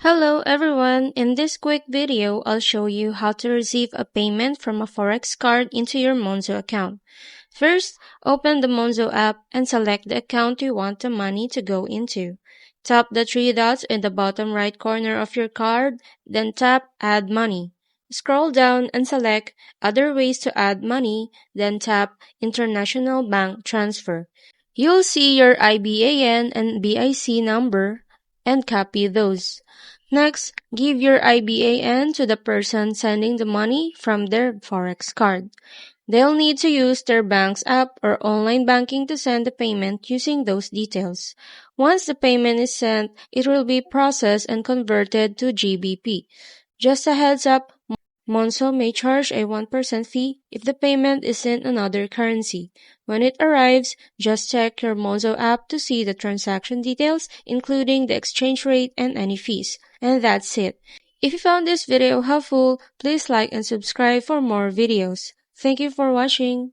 Hello everyone! In this quick video, I'll show you how to receive a payment from a Forex card into your Monzo account. First, open the Monzo app and select the account you want the money to go into. Tap the three dots in the bottom right corner of your card, then tap Add Money. Scroll down and select Other Ways to Add Money, then tap International Bank Transfer. You'll see your IBAN and BIC number and copy those. Next, give your IBAN to the person sending the money from their Forex card. They'll need to use their bank's app or online banking to send the payment using those details. Once the payment is sent, it will be processed and converted to GBP. Just a heads up, Monzo may charge a 1% fee if the payment is in another currency. When it arrives, just check your Monzo app to see the transaction details, including the exchange rate and any fees. And that's it. If you found this video helpful, please like and subscribe for more videos. Thank you for watching.